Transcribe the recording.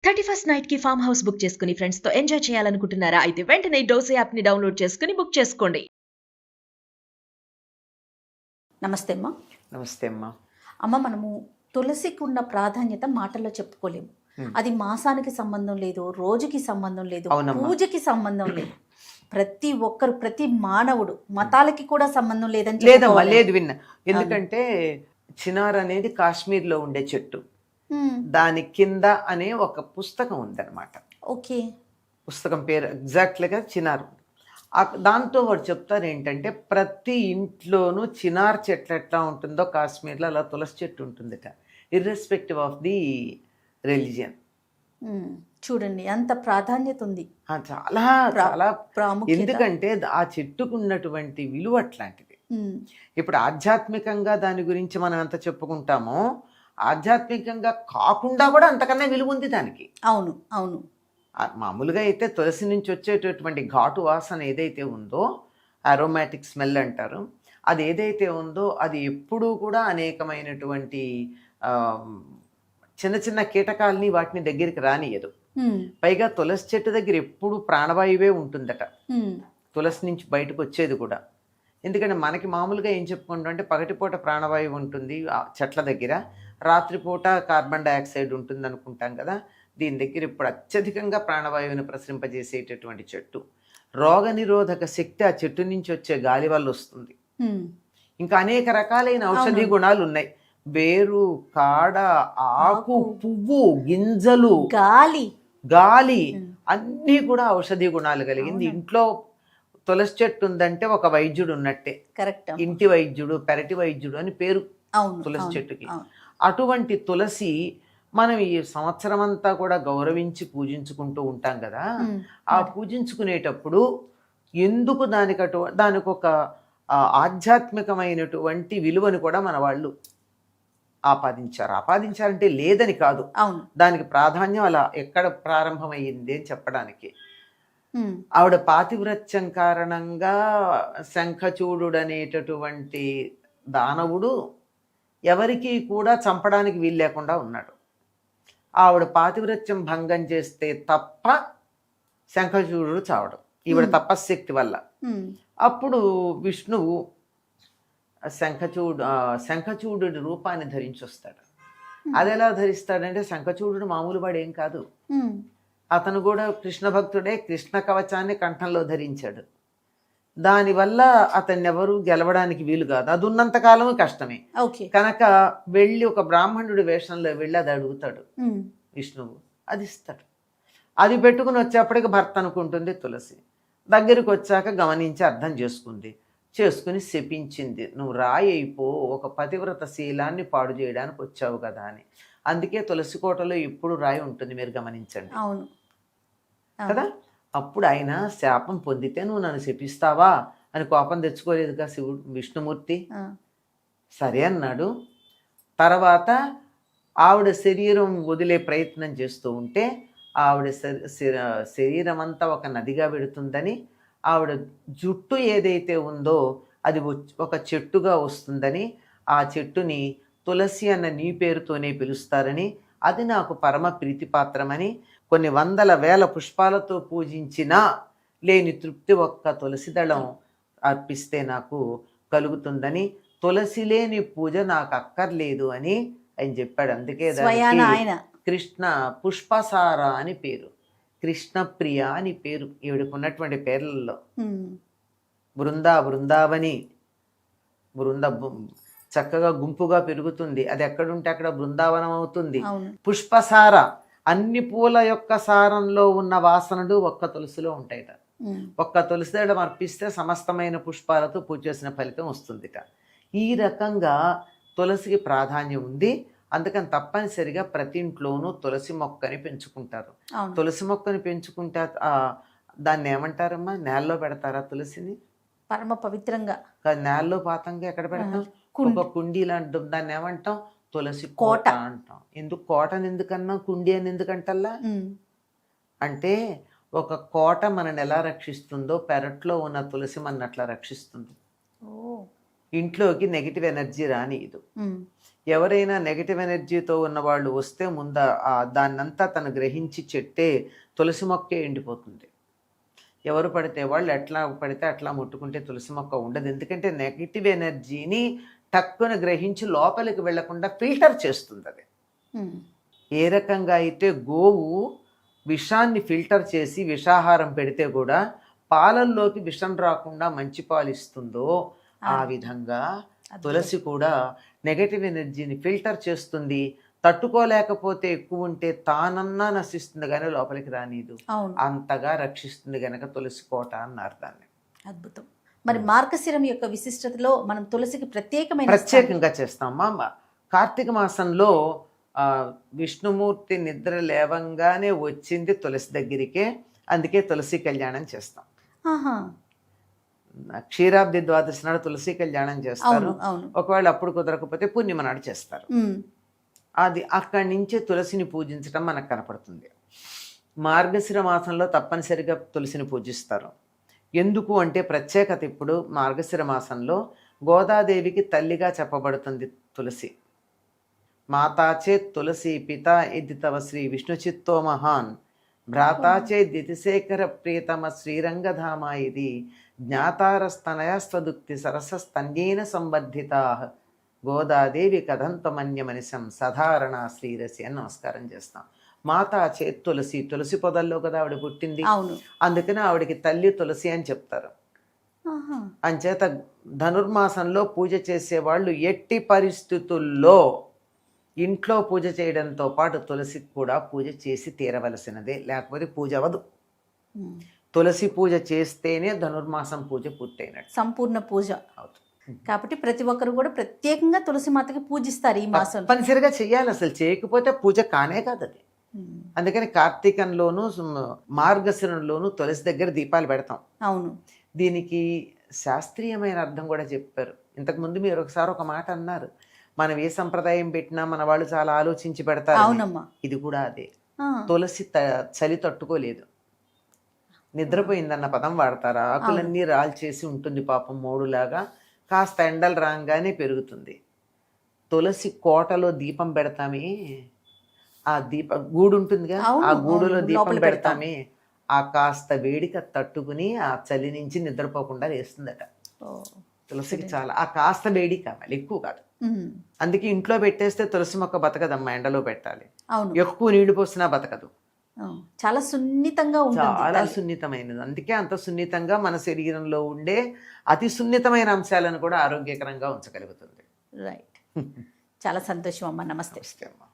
31st night కి farm house book చేసుకుని friends తో ఎంజాయ్ చేయాలనుకుంటున్నారా? అయితే వెంటనే డోసే యాప్ ని డౌన్లోడ్ చేసుకుని బుక్ చేసుకోండి. నమస్తే అమ్మ. నమస్తే అమ్మా. అమ్మ, మనము తులసికి ఉన్న ప్రాధాన్యత మాటల్లో చెప్పుకోలేము. అది మాసానికి సంబంధం లేదు, రోజుకి సంబంధం లేదు, పూజకి సంబంధం లేదు. ప్రతి ఒక్కరు, ప్రతి మానవుడు, మతాలకి కూడా సంబంధం లేదని లేదమ్మా, లేదు విన్నా. ఎందుకంటే చినార్ అనేది కాశ్మీర్లో ఉండే చెట్టు, దాని కింద అనే ఒక పుస్తకం ఉందన్నమాట. ఓకే, పుస్తకం పేరు ఎగ్జాక్ట్లీగా చినార్. దాంతో వాడు చెప్తారు ఏంటంటే ప్రతి ఇంట్లోనూ చినార్ చెట్లు ఎట్లా ఉంటుందో కాశ్మీర్లో అలా తులసి చెట్టు ఉంటుందట, ఇర్రెస్పెక్టివ్ ఆఫ్ ది రిలీజియన్. చూడండి, అంత ప్రాధాన్యత ఉంది, చాలా చాలా ప్రాముఖ్యత. ఎందుకంటే ఆ చెట్టుకు ఉన్నటువంటి విలువ అట్లాంటిది. ఇప్పుడు ఆధ్యాత్మికంగా దాని గురించి మనం ఎంత చెప్పుకుంటామో, ఆధ్యాత్మికంగా కాకుండా కూడా అంతకన్నా విలువ ఉంది దానికి. అవును అవును. మామూలుగా అయితే తులసి నుంచి వచ్చేటటువంటి ఘాటు వాసన ఏదైతే ఉందో, అరోమాటిక్ స్మెల్ అంటారు, అది ఏదైతే ఉందో అది ఎప్పుడూ కూడా అనేకమైనటువంటి చిన్న చిన్న కీటకాలని వాటిని దగ్గరికి రానియదు. పైగా తులసి చెట్టు దగ్గర ఎప్పుడు ప్రాణవాయువే ఉంటుందట, తులసి నుంచి బయటకు వచ్చేది కూడా. ఎందుకంటే మనకి మామూలుగా ఏం చెప్పుకుంటాం అంటే పగటిపూట ప్రాణవాయువు ఉంటుంది చెట్ల దగ్గర, రాత్రిపూట కార్బన్ డైఆక్సైడ్ ఉంటుంది అనుకుంటాం కదా. దీని దగ్గర ఇప్పుడు అత్యధికంగా ప్రాణవాయువుని ప్రసరింపజేసేటటువంటి చెట్టు. రోగనిరోధక శక్తి ఆ చెట్టు నుంచి వచ్చే గాలి వల్ల వస్తుంది. ఇంకా అనేక రకాలైన ఔషధీ గుణాలు ఉన్నాయి. వేరు, కాడ, ఆకు, పువ్వు, గింజలు, గాలి అన్నీ కూడా ఔషధీ గుణాలు కలిగింది. ఇంట్లో తులసి చెట్టు ఉందంటే ఒక వైద్యుడు ఉన్నట్టే. కరెక్ట్. ఇంటి వైద్యుడు, పెరటి వైద్యుడు అని పేరు తులసి చెట్టుకి. అటువంటి తులసి మనం ఈ సంవత్సరం అంతా కూడా గౌరవించి పూజించుకుంటూ ఉంటాం కదా. ఆ పూజించుకునేటప్పుడు ఎందుకు దానికి ఒక ఆధ్యాత్మికమైనటువంటి విలువను కూడా మన వాళ్ళు ఆపాదించారంటే లేదని కాదు, దానికి ప్రాధాన్యం అలా ఎక్కడ ప్రారంభమయ్యింది అని చెప్పడానికి. ఆవిడ పాతివ్రత్యం కారణంగా శంఖచూడు అనేటటువంటి దానవుడు ఎవరికి కూడా చంపడానికి వీలు లేకుండా ఉన్నాడు. ఆవిడ పాతివ్రత్యం భంగం చేస్తే తప్ప శంఖచూడు చావడం, ఈవిడ తపశ్శక్తి వల్ల. అప్పుడు విష్ణువు శంఖచూడు రూపాన్ని ధరించి వస్తాడు. అది ఎలా ధరిస్తాడంటే, శంఖచూడు మామూలు వాడు ఏం కాదు, అతను కూడా కృష్ణ భక్తుడే. కృష్ణ కవచాన్ని కంఠంలో ధరించాడు. దానివల్ల అతన్ని ఎవరు గెలవడానికి వీలు కాదు. అది ఉన్నంతకాలం కష్టమే. కనుక వెళ్ళి ఒక బ్రాహ్మణుడి వేషంలో వెళ్ళి అది అడుగుతాడు విష్ణువు, అది ఇస్తాడు. అది పెట్టుకుని వచ్చేప్పటికి భర్త అనుకుంటుంది తులసి. దగ్గరికి వచ్చాక గమనించి అర్థం చేసుకుని శపించింది, నువ్వు రాయి అయిపో, ఒక పతివ్రత శీలాన్ని పాడు చేయడానికి వచ్చావు కదా అని. అందుకే తులసి కోటలో ఎప్పుడు రాయి ఉంటుంది, మీరు గమనించండి కదా. అప్పుడు ఆయన శాపం పొందితే నువ్వు నన్ను శపిస్తావా అని కోపం తెచ్చుకోలేదుగా విష్ణుమూర్తి. సరే అన్నాడు. తర్వాత ఆవిడ శరీరం వదిలే ప్రయత్నం చేస్తూ ఉంటే ఆవిడ శరీరం అంతా ఒక నదిగా పెడుతుందని, ఆవిడ జుట్టు ఏదైతే ఉందో అది ఒక చెట్టుగా వస్తుందని, ఆ చెట్టుని తులసి అన్న నీ పేరుతోనే పిలుస్తారని, అది నాకు పరమ ప్రీతిపాత్రమని, కొన్ని వందల వేల పుష్పాలతో పూజించినా లేని తృప్తి ఒక్క తులసి దళం అర్పిస్తే నాకు కలుగుతుందని, తులసి లేని పూజ నాకు అక్కర్లేదు అని ఆయన చెప్పాడు. అందుకే దానికి కృష్ణ పుష్పసార అని పేరు, కృష్ణప్రియ అని పేరు ఈవిడకు ఉన్నటువంటి పేర్లలో. బృందావని, చక్కగా గుంపుగా పెరుగుతుంది, అది ఎక్కడుంటే అక్కడ బృందావనం అవుతుంది. పుష్పసార, అన్ని పూల యొక్క సారంలో ఉన్న వాసనలు ఒక్క తులసిలో ఉంటాయిట. ఒక్క తులసి దళం అర్పిస్తే సమస్తమైన పుష్పాలతో పూజ చేసిన ఫలితం వస్తుందిట. ఈ రకంగా తులసికి ప్రాధాన్యం ఉంది. అందుకని తప్పనిసరిగా ప్రతి ఇంట్లోనూ తులసి మొక్కని పెంచుకుంటారు. తులసి మొక్కని పెంచుకుంటే దాన్ని ఏమంటారమ్మా, నేలలో పెడతారా తులసిని? పరమ పవిత్రంగా నేలలో పాతంగా ఎక్కడ పెడతాం? ఒక కుండీ లాంటి దాన్ని ఏమంటాం? తులసి కోట అంటాం. ఎందుకు కోటని ఎందుకన్నా, కుండీ అని ఎందుకంటల్లా? అంటే ఒక కోట మనని ఎలా రక్షిస్తుందో పెరట్లో ఉన్న తులసి మన అట్లా రక్షిస్తుంది. ఇంట్లోకి నెగిటివ్ ఎనర్జీ రానియదు. ఉమ్, ఎవరైనా నెగిటివ్ ఎనర్జీతో ఉన్న వాళ్ళు వస్తే ముందు దాన్నంతా తను గ్రహించి చెట్టే తులసి మొక్కే ఎండిపోతుంది. ఎవరు పడితే వాళ్ళు ఎట్లా పడితే అట్లా ముట్టుకుంటే తులసి మొక్క ఉండదు. ఎందుకంటే నెగిటివ్ ఎనర్జీని టక్కున గ్రహించి లోపలికి వెళ్లకుండా ఫిల్టర్ చేస్తుంది అది. ఉమ్, ఏ రకంగా అయితే గోవు విషాన్ని ఫిల్టర్ చేసి విషాహారం పెడితే కూడా పాలల్లోకి విషం రాకుండా మంచి పాలు ఇస్తుందో ఆ విధంగా తులసి కూడా నెగటివ్ ఎనర్జీని ఫిల్టర్ చేస్తుంది. తట్టుకోలేకపోతే ఎక్కువ ఉంటే తానన్నా నశిస్తుంది కానీ లోపలికి రానీదు. అవును, అంతగా రక్షిస్తుంది గనక తులసి కోట అన్నారు దాన్ని. అద్భుతం. మరి మార్గశిరం యొక్క విశిష్టతలో మనం తులసికి ప్రత్యేకంగా చేస్తాం. కార్తీక మాసంలో విష్ణుమూర్తి నిద్ర లేవంగానే వచ్చింది తులసి దగ్గరికే. అందుకే తులసి కళ్యాణం చేస్తాం. ఆహా, క్షీరాబ్ది ద్వాదశి నాడు తులసి కళ్యాణం చేస్తారు. అవును, అవును. ఒకవేళ అప్పుడు కుదరకపోతే పూర్ణిమ నాడు చేస్తారు. ఉమ్, అది అక్కడి నుంచే తులసిని పూజించడం మనకు కనపడుతుంది. మార్గశిర మాసంలో తప్పనిసరిగా తులసిని పూజిస్తారు. ఎందుకు అంటే ప్రత్యేకత ఇప్పుడు మార్గశిర మాసంలో గోదాదేవికి తల్లిగా చెప్పబడుతుంది తులసి. మాతాచే తులసి పితా ఇది తవ శ్రీ విష్ణుచిత్తో మహాన్ భ్రాతాచే దితిశేఖర ప్రియతమ శ్రీరంగధామ ఇది జ్ఞాతారస్తనయస్వదుక్తి సరసస్తన్యేన సంవర్ధితా గోదాదేవి కథంతమన్యమనిశం సాధారణ శ్రీరసి అని నమస్కారం చేస్తాం. మాతా చే తులసి, తులసి పొదల్లో కదా ఆవిడ పుట్టింది. అవును, అందుకని ఆవిడకి తల్లి తులసి అని చెప్తారు. ఆహా, అంచేత ధనుర్మాసంలో పూజ చేసేవాళ్ళు ఎట్టి పరిస్థితుల్లో ఇంట్లో పూజ చేయడంతో పాటు తులసికి కూడా పూజ చేసి తీరవలసినదే, లేకపోతే పూజ అవ్వదు. ఉమ్. తులసి పూజ చేస్తేనే ధనుర్మాసం పూజ పూర్తయినట్టు సంపూర్ణ పూజ. అవుతుంది. కాబట్టి ప్రతి ఒక్కరు కూడా ప్రత్యేకంగా తులసి మాతకి పూజిస్తారు ఈ మాసం. తప్పనిసరిగా చెయ్యాలి. అసలు చేయకపోతే పూజ కానే కాదు అది. అందుకని కార్తీకంలోను మార్గశిరంలోను తులసి దగ్గర దీపాలు పెడతాం. అవును, దీనికి శాస్త్రీయమైన అర్థం కూడా చెప్పారు. ఇంతకుముందు మీరు ఒకసారి ఒక మాట అన్నారు, మనం ఏ సంప్రదాయం పెట్టినా మన వాళ్ళు చాలా ఆలోచించి పెడతారు. అవునమ్మా. ఇది కూడా అదే. తులసి చలి తట్టుకోలేదు, నిద్రపోయిందన్న పదం వాడతారు. ఆకులన్నీ రాల్చేసి ఉంటుంది పాపం మోడులాగా. కాస్త ఎండలు రాగానే పెరుగుతుంది. తులసి కోటలో దీపం పెడతామే, ఆ గూడు ఉంటుందిగా, ఆ గూడులో దీపం పెడతామే, ఆ కాస్త వేడిక తట్టుకుని ఆ చలి నుంచి నిద్రపోకుండా వేస్తుందట. తులసికి చాలా ఆ కాస్త వేడి కావాలి, ఎక్కువ కాదు. అందుకే ఇంట్లో పెట్టేస్తే తులసి మొక్క బతకదమ్మా, ఎండలో పెట్టాలి. ఎక్కువ నీళ్లు పోసినా బతకదు. చాలా సున్నితంగా ఉంటుంది, చాలా సున్నితమైనది. అందుకే అంత సున్నితంగా మన శరీరంలో ఉండే అతి సున్నితమైన అంశాలను కూడా ఆరోగ్యకరంగా ఉంచగలుగుతుంది. రైట్. చాలా సంతోషం అమ్మా. నమస్తే. నమస్తే అమ్మా.